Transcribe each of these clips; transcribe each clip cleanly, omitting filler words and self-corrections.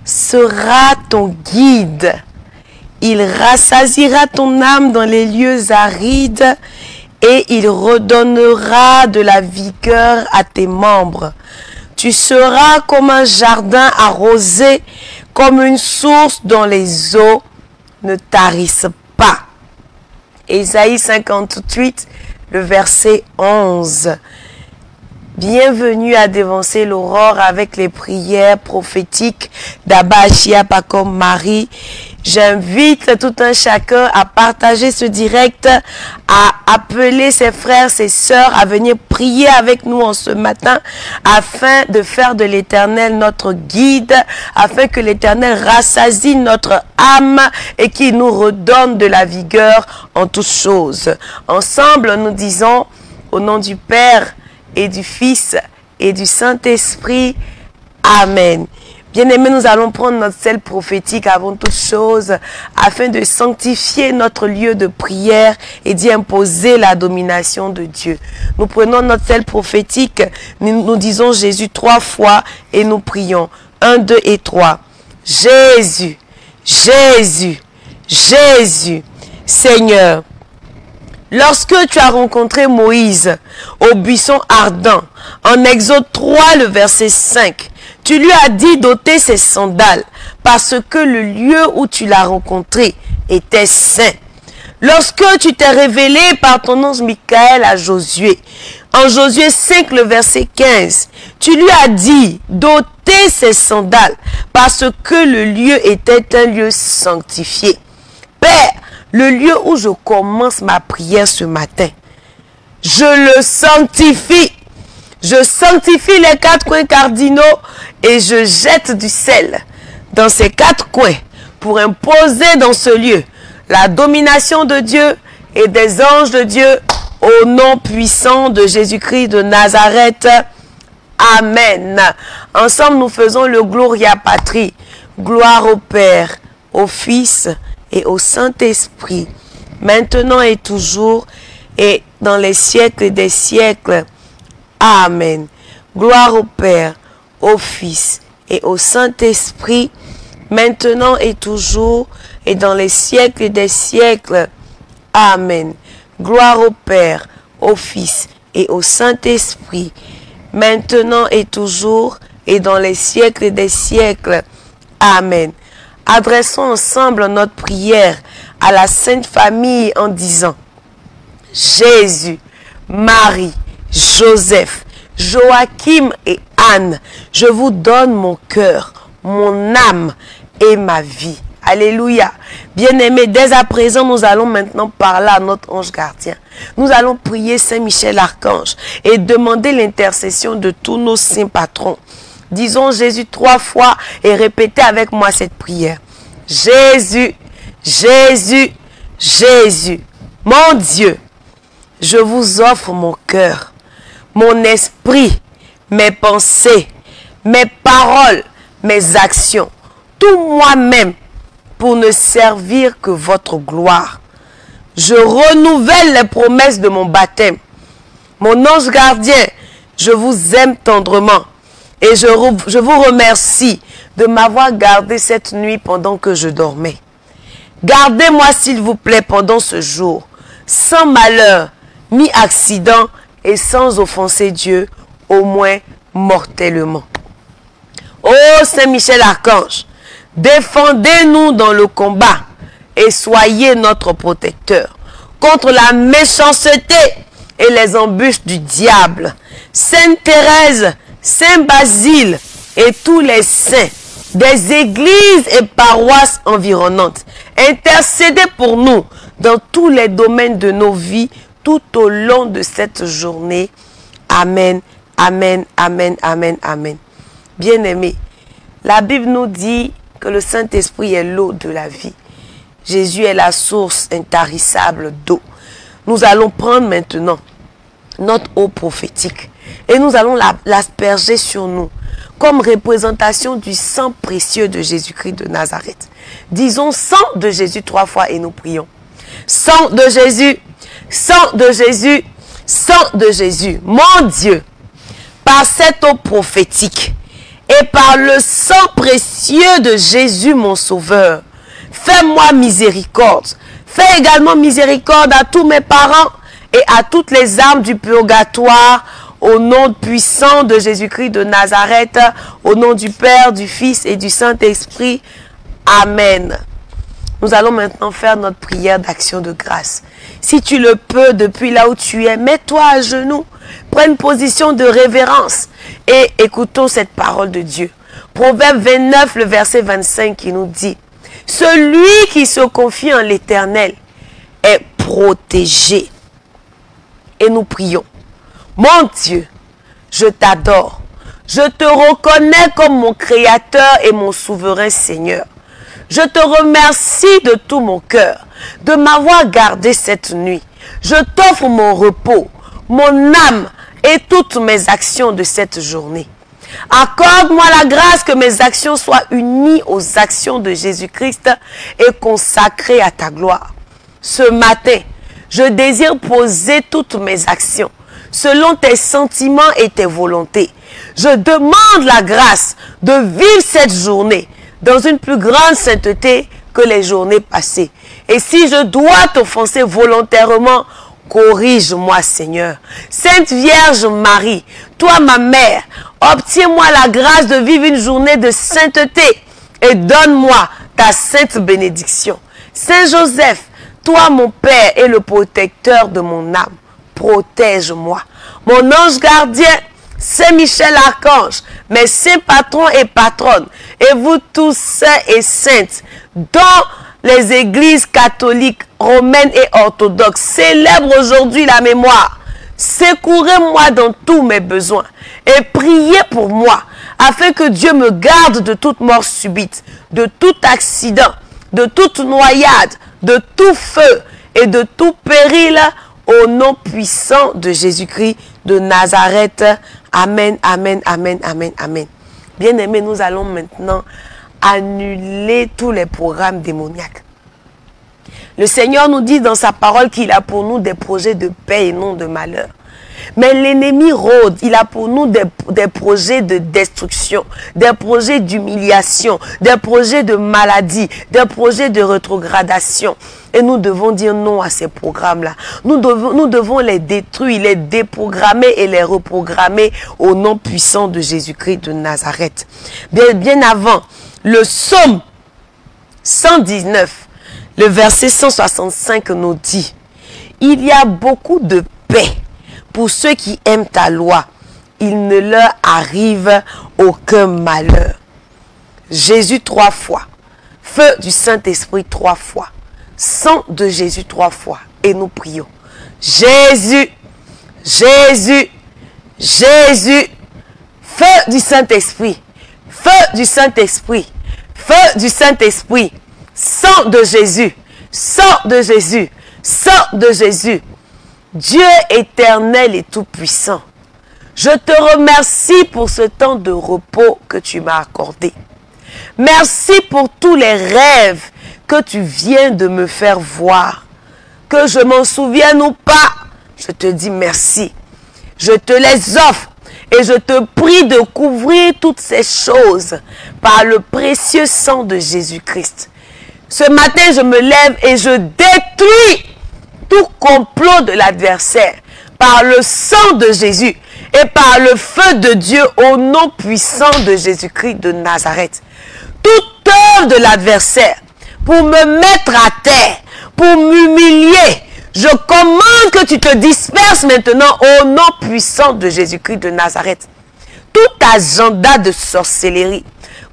sera ton guide. Il rassasiera ton âme dans les lieux arides et il redonnera de la vigueur à tes membres. Tu seras comme un jardin arrosé, comme une source dont les eaux ne tarissent pas. Ésaïe 58, le verset 11. Bienvenue à Dévancer l'aurore avec les prières prophétiques d'Abba Achia Pakom Marie. J'invite tout un chacun à partager ce direct, à appeler ses frères, ses sœurs à venir prier avec nous en ce matin afin de faire de l'Éternel notre guide, afin que l'Éternel rassasie notre âme et qu'il nous redonne de la vigueur en toutes choses. Ensemble, nous disons au nom du Père et du Fils et du Saint-Esprit. Amen. Bien-aimés, nous allons prendre notre sel prophétique avant toute chose afin de sanctifier notre lieu de prière et d'y imposer la domination de Dieu. Nous prenons notre sel prophétique, nous disons Jésus 3 fois et nous prions. 1, 2 et 3. Jésus, Jésus, Jésus, Seigneur. Lorsque tu as rencontré Moïse au buisson ardent, en Exode 3, le verset 5, tu lui as dit d'ôter ses sandales parce que le lieu où tu l'as rencontré était saint. Lorsque tu t'es révélé par ton ange Michael à Josué, en Josué 5, le verset 15, tu lui as dit d'ôter ses sandales parce que le lieu était un lieu sanctifié. Père, le lieu où je commence ma prière ce matin, je le sanctifie. Je sanctifie les 4 coins cardinaux et je jette du sel dans ces 4 coins pour imposer dans ce lieu la domination de Dieu et des anges de Dieu au nom puissant de Jésus-Christ de Nazareth. Amen. Ensemble, nous faisons le Gloria Patri. Gloire au Père, au Fils et au Saint-Esprit, maintenant et toujours et dans les siècles des siècles. Amen. Gloire au Père, au Fils et au Saint-Esprit, maintenant et toujours et dans les siècles des siècles. Amen. Gloire au Père, au Fils et au Saint-Esprit, maintenant et toujours et dans les siècles des siècles. Amen. Adressons ensemble notre prière à la Sainte Famille en disant: Jésus, Marie, Joseph, Joachim et Anne, je vous donne mon cœur, mon âme et ma vie. Alléluia. Bien-aimés, dès à présent, nous allons maintenant parler à notre ange gardien. Nous allons prier Saint Michel Archange et demander l'intercession de tous nos saints patrons. Disons Jésus 3 fois et répétez avec moi cette prière. Jésus, Jésus, Jésus, mon Dieu, je vous offre mon cœur, mon esprit, mes pensées, mes paroles, mes actions, tout moi-même pour ne servir que votre gloire. Je renouvelle les promesses de mon baptême. Mon ange gardien, je vous aime tendrement et je vous remercie de m'avoir gardé cette nuit pendant que je dormais. Gardez-moi s'il vous plaît pendant ce jour, sans malheur, ni accident et sans offenser Dieu, au moins mortellement. Ô Saint Michel Archange, défendez-nous dans le combat et soyez notre protecteur contre la méchanceté et les embûches du diable. Sainte Thérèse, Saint Basile et tous les saints des églises et paroisses environnantes, intercédez pour nous dans tous les domaines de nos vies tout au long de cette journée. Amen, amen, amen, amen, amen. Bien-aimés, la Bible nous dit que le Saint-Esprit est l'eau de la vie. Jésus est la source intarissable d'eau. Nous allons prendre maintenant notre eau prophétique et nous allons l'asperger sur nous comme représentation du sang précieux de Jésus-Christ de Nazareth. Disons sang de Jésus 3 fois et nous prions. Sang de Jésus, sang de Jésus, sang de Jésus. Mon Dieu, par cette eau prophétique, et par le sang précieux de Jésus mon Sauveur, fais-moi miséricorde. Fais également miséricorde à tous mes parents et à toutes les âmes du purgatoire, au nom puissant de Jésus-Christ de Nazareth, au nom du Père, du Fils et du Saint-Esprit. Amen. Nous allons maintenant faire notre prière d'action de grâce. Si tu le peux, depuis là où tu es, mets-toi à genoux, prends une position de révérence et écoutons cette parole de Dieu. Proverbe 29, le verset 25 qui nous dit: celui qui se confie en l'Éternel est protégé. Et nous prions. Mon Dieu, je t'adore. Je te reconnais comme mon Créateur et mon souverain Seigneur. Je te remercie de tout mon cœur de m'avoir gardé cette nuit. Je t'offre mon repos, mon âme et toutes mes actions de cette journée. Accorde-moi la grâce que mes actions soient unies aux actions de Jésus-Christ et consacrées à ta gloire. Ce matin, je désire poser toutes mes actions selon tes sentiments et tes volontés. Je demande la grâce de vivre cette journée dans une plus grande sainteté que les journées passées. Et si je dois t'offenser volontairement, corrige-moi, Seigneur. Sainte Vierge Marie, toi ma mère, obtiens-moi la grâce de vivre une journée de sainteté et donne-moi ta sainte bénédiction. Saint Joseph, toi mon Père et le protecteur de mon âme, protège-moi. Mon ange gardien, Saint Michel Archange, mes saints patrons et patronnes, et vous tous saints et saintes, dont les églises catholiques, romaines et orthodoxes célèbrent aujourd'hui la mémoire. Secourez-moi dans tous mes besoins et priez pour moi, afin que Dieu me garde de toute mort subite, de tout accident, de toute noyade, de tout feu et de tout péril, au nom puissant de Jésus-Christ de Nazareth. Amen, amen, amen, amen, amen. Bien-aimés, nous allons maintenant annuler tous les programmes démoniaques. Le Seigneur nous dit dans sa parole qu'il a pour nous des projets de paix et non de malheur. Mais l'ennemi rôde, il a pour nous des projets de destruction, des projets d'humiliation, des projets de maladie, des projets de rétrogradation. Et nous devons dire non à ces programmes-là. Nous devons les détruire, les déprogrammer et les reprogrammer au nom puissant de Jésus-Christ de Nazareth. Bien avant, le psaume 119, le verset 165 nous dit: il y a beaucoup de paix pour ceux qui aiment ta loi. Il ne leur arrive aucun malheur. Jésus 3 fois. Feu du Saint-Esprit 3 fois. Sang de Jésus 3 fois. Et nous prions. Jésus, Jésus, Jésus. Feu du Saint-Esprit. Feu du Saint-Esprit. Feu du Saint-Esprit. Sang de Jésus. Sang de Jésus. Sang de Jésus. Dieu éternel et tout-puissant, je te remercie pour ce temps de repos que tu m'as accordé. Merci pour tous les rêves que tu viens de me faire voir. Que je m'en souvienne ou pas, je te dis merci. Je te les offre et je te prie de couvrir toutes ces choses par le précieux sang de Jésus-Christ. Ce matin, je me lève et je détruis tout complot de l'adversaire par le sang de Jésus et par le feu de Dieu au nom puissant de Jésus-Christ de Nazareth. Toute œuvre de l'adversaire pour me mettre à terre, pour m'humilier, je commande que tu te disperses maintenant au nom puissant de Jésus-Christ de Nazareth. Tout agenda de sorcellerie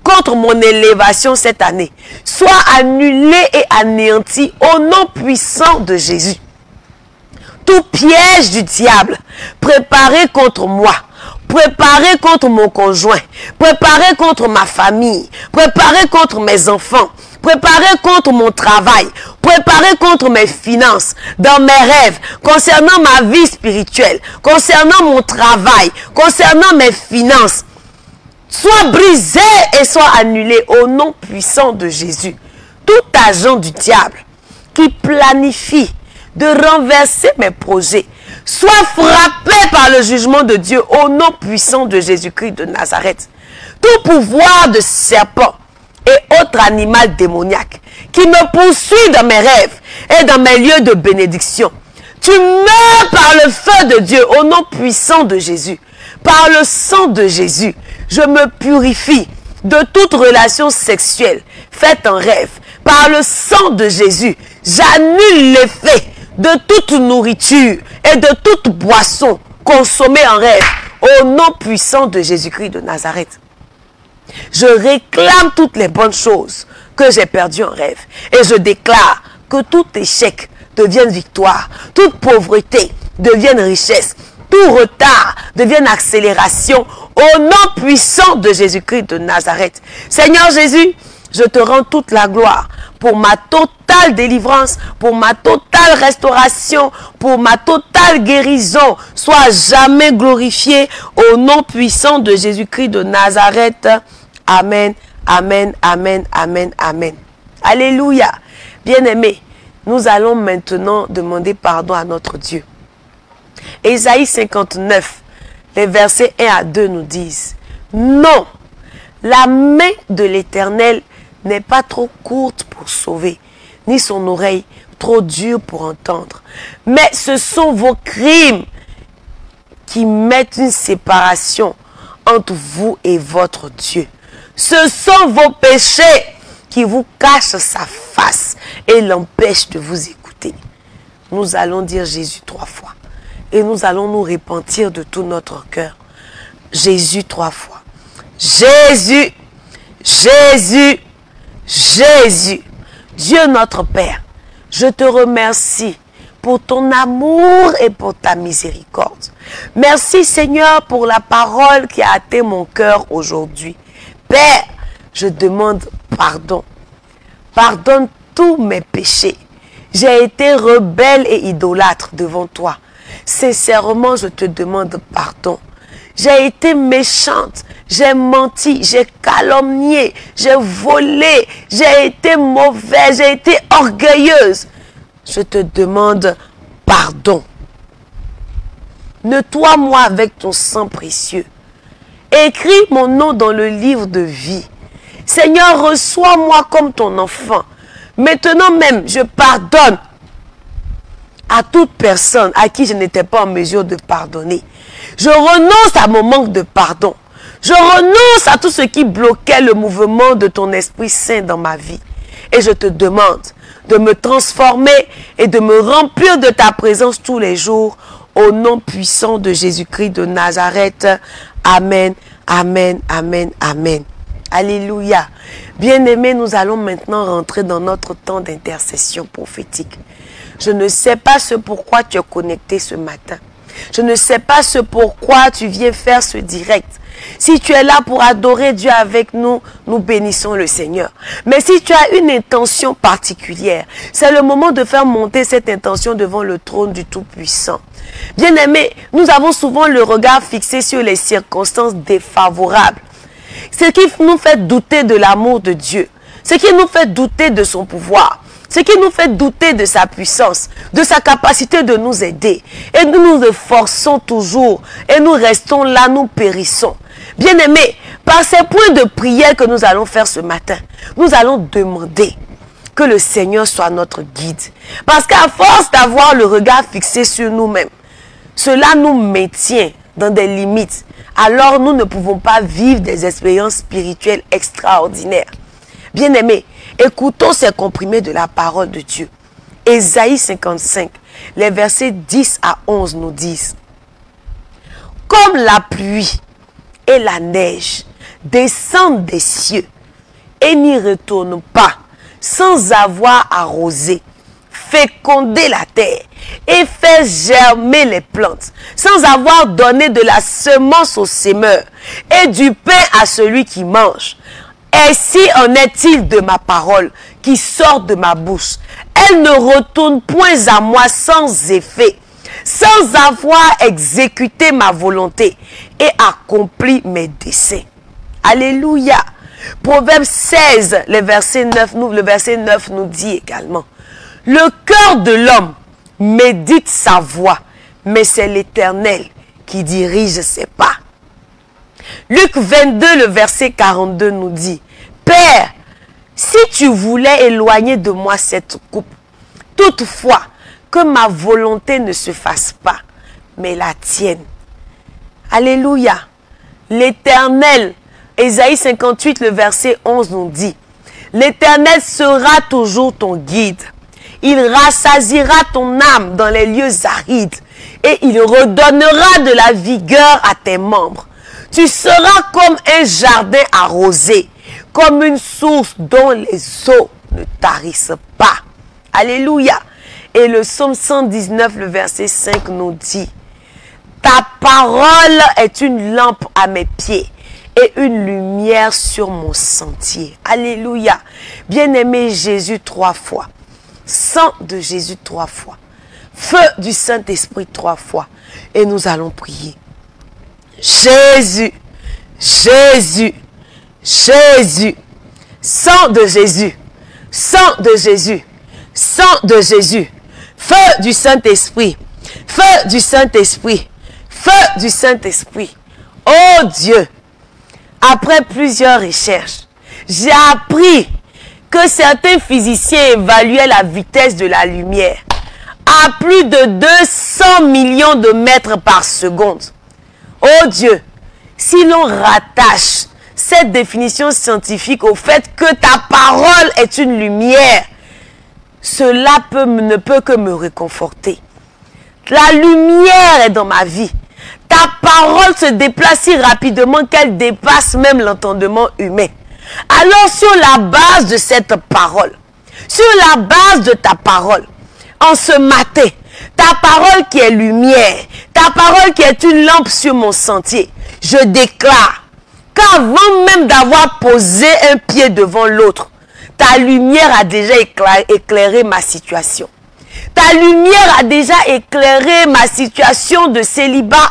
contre mon élévation cette année soit annulé et anéanti au nom puissant de Jésus. Tout piège du diable préparé contre moi, préparé contre mon conjoint, préparé contre ma famille, préparé contre mes enfants, préparé contre mon travail, préparé contre mes finances, dans mes rêves, concernant ma vie spirituelle, concernant mon travail, concernant mes finances, soit brisé et soit annulé au nom puissant de Jésus. Tout agent du diable qui planifie de renverser mes projets soit frappé par le jugement de Dieu au nom puissant de Jésus-Christ de Nazareth. tout pouvoir de serpent et autre animal démoniaque qui me poursuit dans mes rêves et dans mes lieux de bénédiction. Tu meurs par le feu de Dieu au nom puissant de Jésus. Par le sang de Jésus, je me purifie de toute relation sexuelle faite en rêve. Par le sang de Jésus, j'annule l'effet de toute nourriture et de toute boisson consommée en rêve au nom puissant de Jésus-Christ de Nazareth. Je réclame toutes les bonnes choses que j'ai perdues en rêve et je déclare que tout échec devienne victoire, toute pauvreté devienne richesse, tout retard devienne accélération au nom puissant de Jésus-Christ de Nazareth. Seigneur Jésus, je te rends toute la gloire pour ma totale délivrance, pour ma totale restauration, pour ma totale guérison. Sois jamais glorifié au nom puissant de Jésus-Christ de Nazareth. Amen, amen, amen, amen, amen. Alléluia. Bien-aimés, nous allons maintenant demander pardon à notre Dieu. Ésaïe 59, les versets 1 à 2 nous disent: non, la main de l'Éternel n'est pas trop courte pour sauver, ni son oreille trop dure pour entendre. Mais ce sont vos crimes qui mettent une séparation entre vous et votre Dieu. Ce sont vos péchés qui vous cachent sa face et l'empêchent de vous écouter. Nous allons dire Jésus 3 fois. Et nous allons nous repentir de tout notre cœur. Jésus 3 fois. Jésus, Jésus, Jésus. Dieu notre Père, je te remercie pour ton amour et pour ta miséricorde. Merci Seigneur pour la parole qui a atteint mon cœur aujourd'hui. Père, je demande pardon. Pardonne tous mes péchés. J'ai été rebelle et idolâtre devant toi. Sincèrement, je te demande pardon. J'ai été méchante, j'ai menti, j'ai calomnié, j'ai volé, j'ai été mauvaise, j'ai été orgueilleuse. Je te demande pardon. Nettoie-moi avec ton sang précieux. Écris mon nom dans le livre de vie. Seigneur, reçois-moi comme ton enfant. Maintenant même, je pardonne à toute personne à qui je n'étais pas en mesure de pardonner. Je renonce à mon manque de pardon. Je renonce à tout ce qui bloquait le mouvement de ton Esprit Saint dans ma vie. Et je te demande de me transformer et de me remplir de ta présence tous les jours au nom puissant de Jésus-Christ de Nazareth. Amen, amen, amen, amen. Alléluia. Bien-aimés, nous allons maintenant rentrer dans notre temps d'intercession prophétique. Je ne sais pas ce pourquoi tu es connecté ce matin. Je ne sais pas ce pourquoi tu viens faire ce direct. Si tu es là pour adorer Dieu avec nous, nous bénissons le Seigneur. Mais si tu as une intention particulière, c'est le moment de faire monter cette intention devant le trône du Tout-Puissant. Bien-aimés, nous avons souvent le regard fixé sur les circonstances défavorables. Ce qui nous fait douter de l'amour de Dieu. Ce qui nous fait douter de son pouvoir. Ce qui nous fait douter de sa puissance, de sa capacité de nous aider. Et nous nous efforçons toujours. Et nous restons là, nous périssons. Bien-aimés, par ces points de prière que nous allons faire ce matin, nous allons demander que le Seigneur soit notre guide. Parce qu'à force d'avoir le regard fixé sur nous-mêmes, cela nous maintient dans des limites. Alors nous ne pouvons pas vivre des expériences spirituelles extraordinaires. Bien-aimés, écoutons ces comprimés de la parole de Dieu. Ésaïe 55, les versets 10 à 11 nous disent: comme la pluie et la neige descendent des cieux et n'y retournent pas sans avoir arrosé, fécondé la terre et fait germer les plantes, sans avoir donné de la semence au semeur et du pain à celui qui mange. Ainsi en est-il de ma parole qui sort de ma bouche. Elle ne retourne point à moi sans effet, sans avoir exécuté ma volonté et accompli mes desseins. Alléluia. Proverbe 16, le verset 9 nous dit également: le cœur de l'homme médite sa voie, mais c'est l'Éternel qui dirige ses pas. Luc 22, le verset 42 nous dit, « Père, si tu voulais éloigner de moi cette coupe, toutefois que ma volonté ne se fasse pas, mais la tienne. » Alléluia. L'Éternel, Ésaïe 58, le verset 11 nous dit, « L'Éternel sera toujours ton guide. Il rassasiera ton âme dans les lieux arides et il redonnera de la vigueur à tes membres. Tu seras comme un jardin arrosé, comme une source dont les eaux ne tarissent pas. » Alléluia. Et le psaume 119, le verset 5 nous dit, « Ta parole est une lampe à mes pieds et une lumière sur mon sentier. » Alléluia. Bien-aimé Jésus 3 fois. Sang de Jésus 3 fois. Feu du Saint-Esprit 3 fois. Et nous allons prier. Jésus, Jésus, Jésus. Sang de Jésus. Sang de Jésus. Sang de Jésus. Feu du Saint-Esprit. Feu du Saint-Esprit. Feu du Saint-Esprit. Oh Dieu, après plusieurs recherches, j'ai appris que certains physiciens évaluaient la vitesse de la lumière à plus de 200 millions de mètres par seconde. Oh Dieu, si l'on rattache cette définition scientifique au fait que ta parole est une lumière, cela ne peut que me réconforter. La lumière est dans ma vie. Ta parole se déplace si rapidement qu'elle dépasse même l'entendement humain. Alors sur la base de cette parole, sur la base de ta parole, en ce matin, ta parole qui est lumière, ta parole qui est une lampe sur mon sentier, je déclare qu'avant même d'avoir posé un pied devant l'autre, ta lumière a déjà éclairé ma situation. Ta lumière a déjà éclairé ma situation de célibat,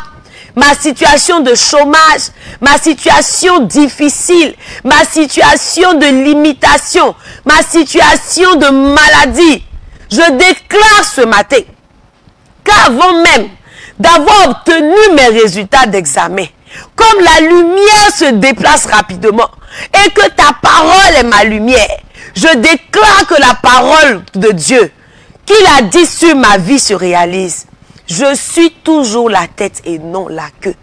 ma situation de chômage, ma situation difficile, ma situation de limitation, ma situation de maladie. Je déclare ce matin qu'avant même d'avoir obtenu mes résultats d'examen, comme la lumière se déplace rapidement et que ta parole est ma lumière, je déclare que la parole de Dieu qu'il a dit sur ma vie se réalise. Je suis toujours la tête et non la queue.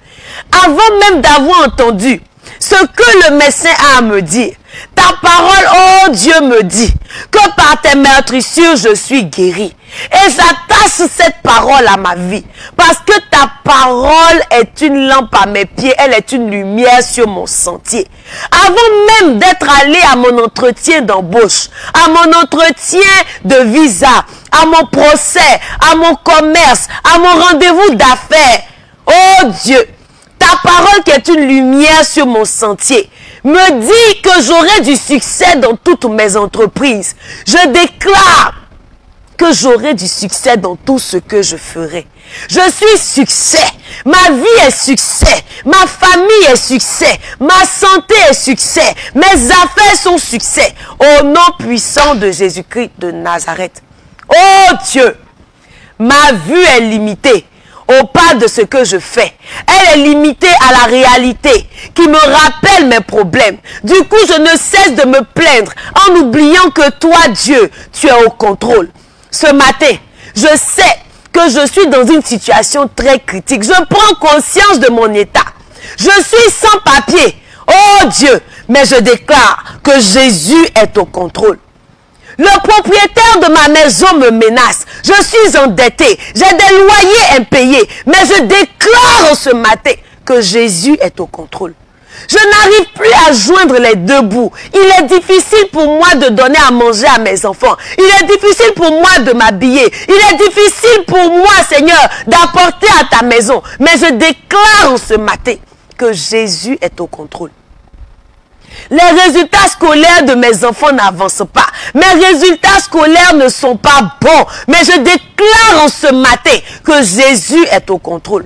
Avant même d'avoir entendu ce que le médecin a à me dire, ta parole, oh Dieu, me dit que par tes meurtrissures, je suis guéri. Et j'attache cette parole à ma vie. Parce que ta parole est une lampe à mes pieds. Elle est une lumière sur mon sentier. Avant même d'être allé à mon entretien d'embauche, à mon entretien de visa, à mon procès, à mon commerce, à mon rendez-vous d'affaires, oh Dieu, ta parole qui est une lumière sur mon sentier me dit que j'aurai du succès dans toutes mes entreprises. Je déclare que j'aurai du succès dans tout ce que je ferai. Je suis succès. Ma vie est succès. Ma famille est succès. Ma santé est succès. Mes affaires sont succès. Au nom puissant de Jésus-Christ de Nazareth. Oh Dieu, ma vue est limitée au pas de ce que je fais. Elle est limitée à la réalité qui me rappelle mes problèmes. Du coup, je ne cesse de me plaindre en oubliant que toi, Dieu, tu es au contrôle. Ce matin, je sais que je suis dans une situation très critique. Je prends conscience de mon état. Je suis sans papier. Oh Dieu, mais je déclare que Jésus est au contrôle. Le propriétaire de ma maison me menace. Je suis endetté. J'ai des loyers impayés. Mais je déclare ce matin que Jésus est au contrôle. Je n'arrive plus à joindre les deux bouts. Il est difficile pour moi de donner à manger à mes enfants. Il est difficile pour moi de m'habiller. Il est difficile pour moi, Seigneur, d'apporter à ta maison. Mais je déclare ce matin que Jésus est au contrôle. Les résultats scolaires de mes enfants n'avancent pas. Mes résultats scolaires ne sont pas bons. Mais je déclare en ce matin que Jésus est au contrôle.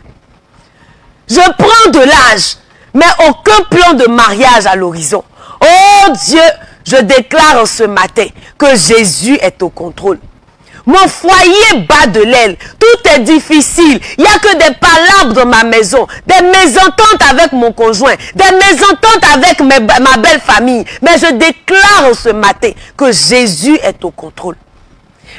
Je prends de l'âge, mais aucun plan de mariage à l'horizon. Oh Dieu, je déclare en ce matin que Jésus est au contrôle. Mon foyer bat de l'aile. Tout est difficile. Il n'y a que des palabres dans ma maison. Des mésententes avec mon conjoint. Des mésententes avec ma belle famille. Mais je déclare ce matin que Jésus est au contrôle.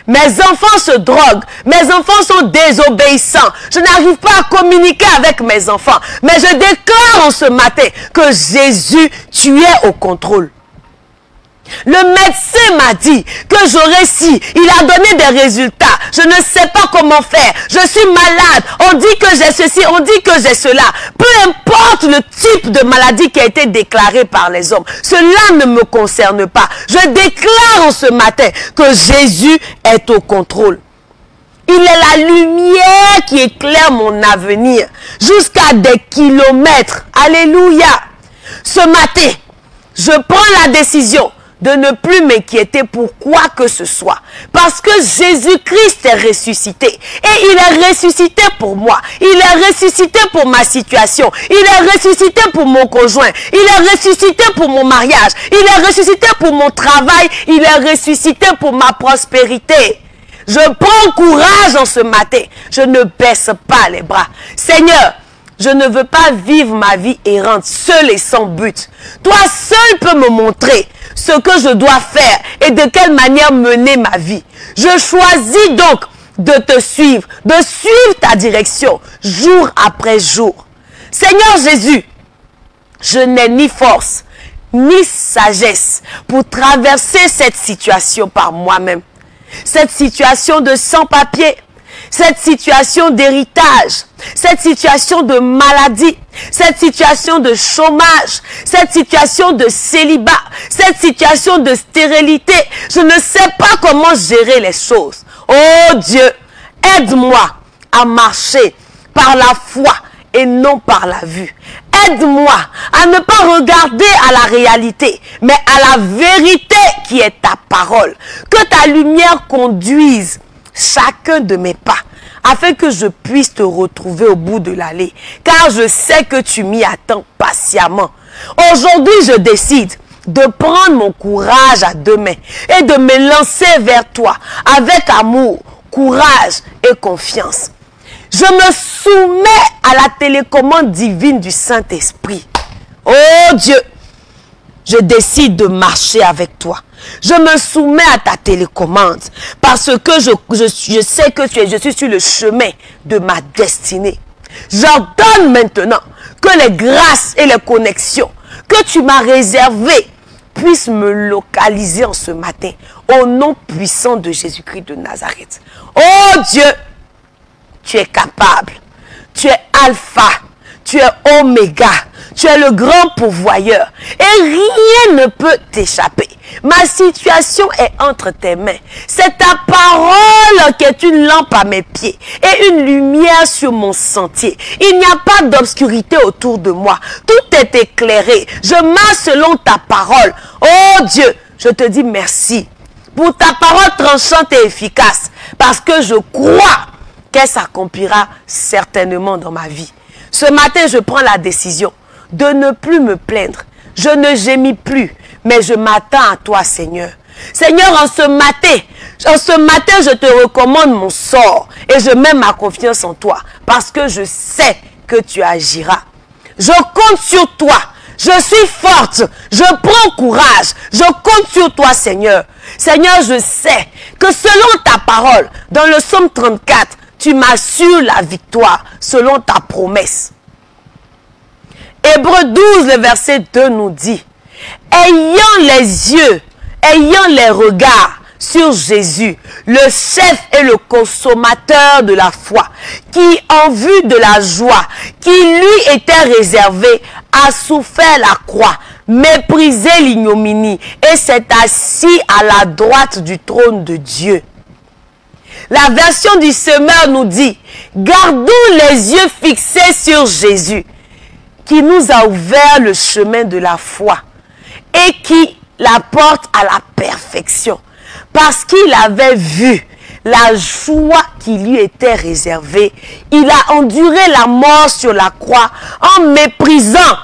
Mes enfants se droguent. Mes enfants sont désobéissants. Je n'arrive pas à communiquer avec mes enfants. Mais je déclare ce matin que Jésus, tu es au contrôle. Le médecin m'a dit que j'aurais si. Il a donné des résultats. Je ne sais pas comment faire. Je suis malade. On dit que j'ai ceci, on dit que j'ai cela. Peu importe le type de maladie qui a été déclarée par les hommes. Cela ne me concerne pas. Je déclare ce matin que Jésus est au contrôle. Il est la lumière qui éclaire mon avenir jusqu'à des kilomètres. Alléluia. Ce matin, je prends la décision de ne plus m'inquiéter pour quoi que ce soit. Parce que Jésus-Christ est ressuscité. Et il est ressuscité pour moi. Il est ressuscité pour ma situation. Il est ressuscité pour mon conjoint. Il est ressuscité pour mon mariage. Il est ressuscité pour mon travail. Il est ressuscité pour ma prospérité. Je prends courage en ce matin. Je ne baisse pas les bras. Seigneur, je ne veux pas vivre ma vie errante, seule et sans but. Toi seul peux me montrer ce que je dois faire et de quelle manière mener ma vie. Je choisis donc de te suivre, de suivre ta direction jour après jour. Seigneur Jésus, je n'ai ni force, ni sagesse pour traverser cette situation par moi-même. Cette situation de sans-papier, cette situation d'héritage, cette situation de maladie, cette situation de chômage, cette situation de célibat, cette situation de stérilité. Je ne sais pas comment gérer les choses. Oh Dieu, aide-moi à marcher par la foi et non par la vue. Aide-moi à ne pas regarder à la réalité, mais à la vérité qui est ta parole. Que ta lumière conduise chacun de mes pas, afin que je puisse te retrouver au bout de l'allée. Car je sais que tu m'y attends patiemment. Aujourd'hui, je décide de prendre mon courage à deux mains et de me lancer vers toi avec amour, courage et confiance. Je me soumets à la télécommande divine du Saint-Esprit. Oh Dieu, je décide de marcher avec toi. Je me soumets à ta télécommande parce que je sais que je suis sur le chemin de ma destinée. J'ordonne maintenant que les grâces et les connexions que tu m'as réservées puissent me localiser en ce matin au nom puissant de Jésus-Christ de Nazareth. Oh Dieu, tu es capable, tu es alpha, tu es oméga, tu es le grand pourvoyeur et rien ne peut t'échapper. Ma situation est entre tes mains. C'est ta parole qui est une lampe à mes pieds et une lumière sur mon sentier. Il n'y a pas d'obscurité autour de moi. Tout est éclairé. Je marche selon ta parole. Oh Dieu, je te dis merci pour ta parole tranchante et efficace parce que je crois qu'elle s'accomplira certainement dans ma vie. Ce matin, je prends la décision de ne plus me plaindre. Je ne gémis plus, mais je m'attends à toi, Seigneur. Seigneur, en ce matin, je te recommande mon sort et je mets ma confiance en toi parce que je sais que tu agiras. Je compte sur toi. Je suis forte. Je prends courage. Je compte sur toi, Seigneur. Seigneur, je sais que selon ta parole, dans le psaume 34, tu m'assures la victoire selon ta promesse. Hébreux 12, le verset 2 nous dit, ayant les yeux, ayant les regards sur Jésus, le chef et le consommateur de la foi, qui en vue de la joie qui lui était réservée, a souffert la croix, méprisé l'ignominie et s'est assis à la droite du trône de Dieu. La version du semeur nous dit, gardons les yeux fixés sur Jésus, qui nous a ouvert le chemin de la foi et qui la porte à la perfection. Parce qu'il avait vu la joie qui lui était réservée, il a enduré la mort sur la croix en méprisant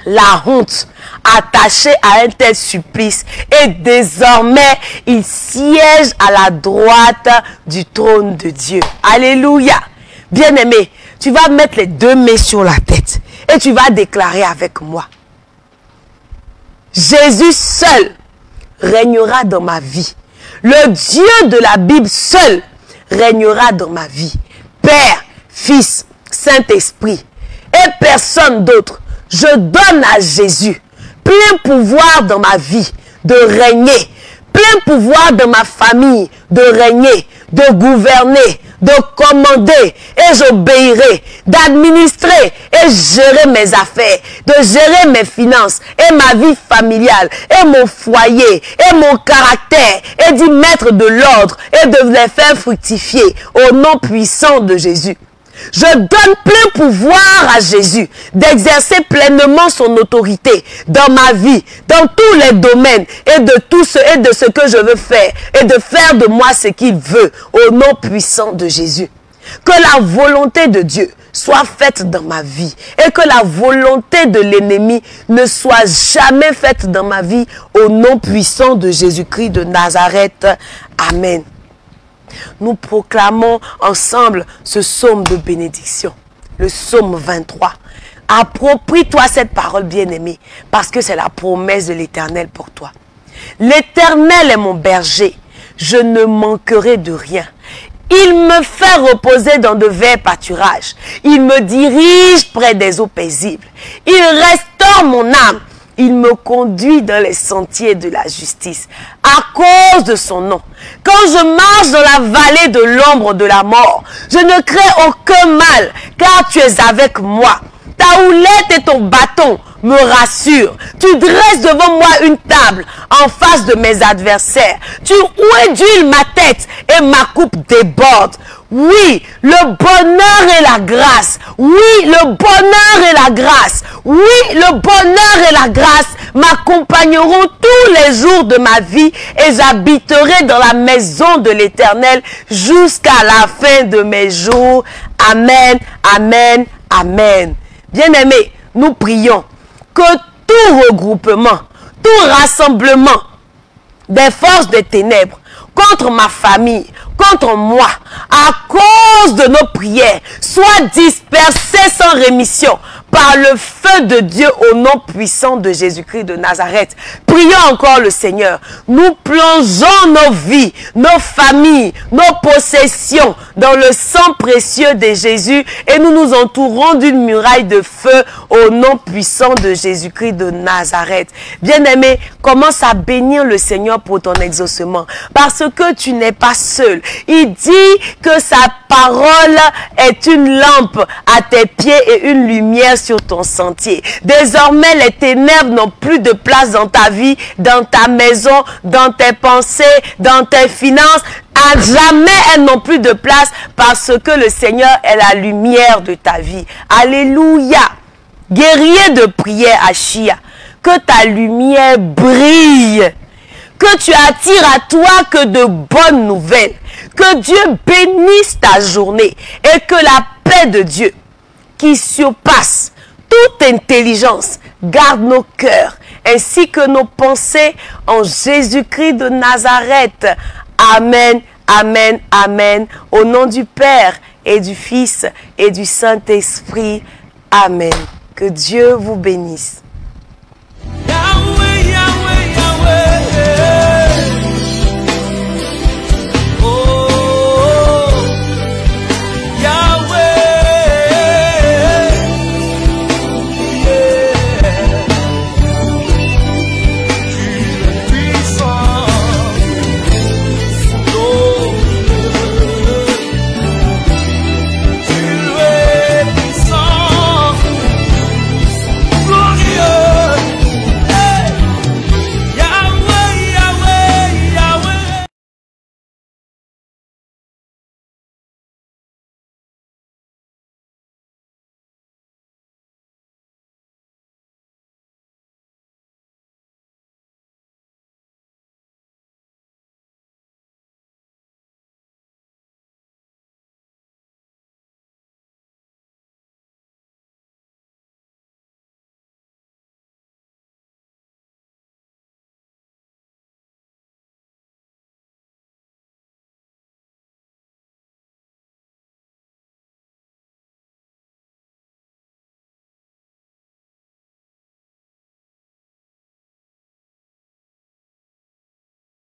la honte attachée à un tel supplice. Et désormais, il siège à la droite du trône de Dieu. Alléluia. Bien-aimé, tu vas mettre les deux mains sur la tête et tu vas déclarer avec moi. Jésus seul régnera dans ma vie. Le Dieu de la Bible seul régnera dans ma vie. Père, Fils, Saint-Esprit et personne d'autre. Je donne à Jésus plein pouvoir dans ma vie de régner, plein pouvoir dans ma famille de régner, de gouverner, de commander, et j'obéirai, d'administrer et gérer mes affaires, de gérer mes finances et ma vie familiale et mon foyer et mon caractère et d'y mettre de l'ordre et de les faire fructifier au nom puissant de Jésus. Je donne plein pouvoir à Jésus d'exercer pleinement son autorité dans ma vie, dans tous les domaines et de tout ce que je veux faire et de faire de moi ce qu'il veut au nom puissant de Jésus. Que la volonté de Dieu soit faite dans ma vie et que la volonté de l'ennemi ne soit jamais faite dans ma vie au nom puissant de Jésus-Christ de Nazareth. Amen. Nous proclamons ensemble ce psaume de bénédiction, le psaume 23. Approprie-toi cette parole, bien-aimée, parce que c'est la promesse de l'Éternel pour toi. L'Éternel est mon berger, je ne manquerai de rien. Il me fait reposer dans de verts pâturages. Il me dirige près des eaux paisibles. Il restaure mon âme. Il me conduit dans les sentiers de la justice à cause de son nom. Quand je marche dans la vallée de l'ombre de la mort, je ne crains aucun mal, car tu es avec moi. Ta houlette et ton bâton me rassurent. Tu dresses devant moi une table en face de mes adversaires. Tu ouédules ma tête et ma coupe déborde. Oui, le bonheur et la grâce. Oui, le bonheur et la grâce. Oui, le bonheur et la grâce m'accompagneront tous les jours de ma vie et j'habiterai dans la maison de l'Éternel jusqu'à la fin de mes jours. Amen, amen, amen. Bien-aimés, nous prions que tout regroupement, tout rassemblement des forces des ténèbres contre ma famille, contre moi, à cause de nos prières, soit dispersé sans rémission par le feu de Dieu au nom puissant de Jésus-Christ de Nazareth. Prions encore le Seigneur. Nous plongeons nos vies, nos familles, nos possessions dans le sang précieux de Jésus et nous nous entourons d'une muraille de feu au nom puissant de Jésus-Christ de Nazareth. Bien-aimé, commence à bénir le Seigneur pour ton exaucement parce que tu n'es pas seul. Il dit que sa parole est une lampe à tes pieds et une lumière sur ton sentier. Désormais, les ténèbres n'ont plus de place dans ta vie, dans ta maison, dans tes pensées, dans tes finances. À jamais, elles n'ont plus de place parce que le Seigneur est la lumière de ta vie. Alléluia. Guerrier de prière, Achia, que ta lumière brille. Que tu attires à toi que de bonnes nouvelles. Que Dieu bénisse ta journée et que la paix de Dieu qui surpasse toute intelligence garde nos cœurs ainsi que nos pensées en Jésus-Christ de Nazareth. Amen, amen, amen. Au nom du Père et du Fils et du Saint-Esprit. Amen. Que Dieu vous bénisse.